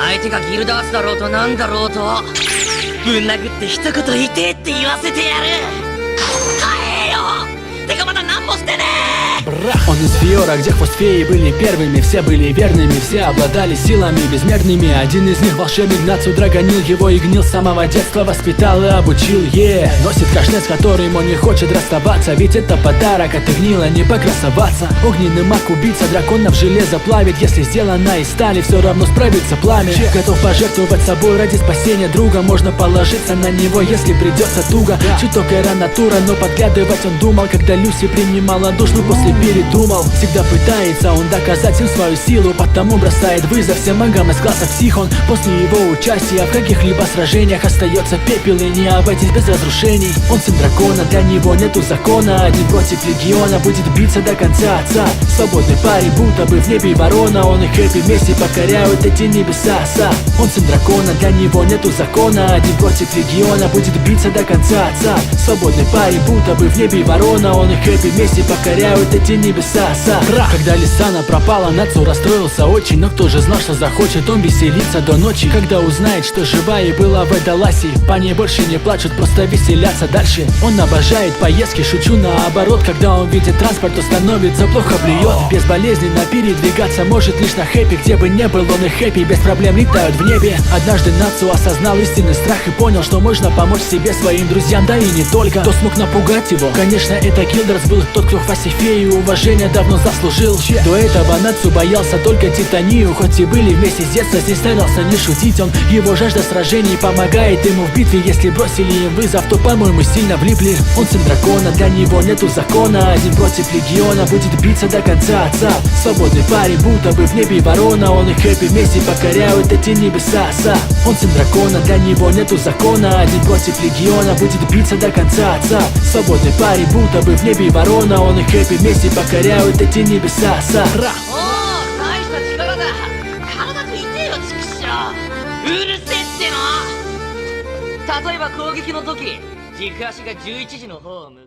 相手がギルドアーツだろうとなんだろうとぶん殴って一言いてえって言わせてやる。帰れよ。てかまだ何もしてねえ。Он из Фиора, где хвост феи были первыми. Все были верными, все обладали силами безмерными. Один из них волшебник Нацу драгонил. Его и гнил с самого детства воспитал и обучил. Носит каштан, с которым он не хочет расставаться. Ведь это подарок, от гнила не покрасоваться. Огненный маг убийца драконов железо плавит. Если сделано из стали, все равно справится пламя. Готов пожертвовать собой ради спасения друга. Можно положиться на него, если придется туго. Чуток эра натура, но подглядывать он думал, когда Люси принимала душ, но после передумал. Всегда пытается он доказать им свою силу, потому бросает вызов всем магам из класса псих. Он после его участия в каких-либо сражениях остается пепел, и не обойтись без разрушений. Он сын дракона, для него нету закона. Один против легиона будет биться до конца отца. Свободный парень, будто бы в небе ворона. Он и Хэппи вместе покоряют эти небеса. Он сын дракона, для него нету закона. Один против легиона будет биться до конца отца. Свободный парень, будто бы в небе ворона. Он и Хэппи вместе покоряют эти небеса. Когда Лисана пропала, Нацу расстроился очень. Но кто же знал, что захочет он веселиться до ночи? Когда узнает, что жива и была в Эдаласе, по ней больше не плачут, просто веселятся дальше. Он обожает поездки, шучу наоборот. Когда он видит транспорт, то становится плохо, блюет. Безболезненно передвигаться может лишь на Хэппи. Где бы не был он и Хэппи, без проблем летают в небе. Однажды Нацу осознал истинный страх и понял, что можно помочь себе, своим друзьям, да и не только. Кто смог напугать его? Конечно, это Гилдерс был тот, кто хвасе феи уважение давно заслужил. До этого Нацу боялся только Титанию. Хоть и были вместе с детства, здесь старался не шутить он. Его жажда сражений помогает ему в битве. Если бросили им вызов, то, по-моему, сильно влипли. Он сын дракона, для него нету закона. Один против легиона будет биться до конца отца. Свободный парень, будто бы в небе ворона. Он и Хэппи вместе покоряют эти небеса. Он сын дракона, для него нету закона. Один против легиона будет биться до конца отца. Свободный парень, будто бы в небе ворона. Он и Хэппи вместе покоряют эти небеса. おお、大した力だ。体と痛えよ、チクショウ。うるせえっての。例えば攻撃の時、軸足が11時の方を向く。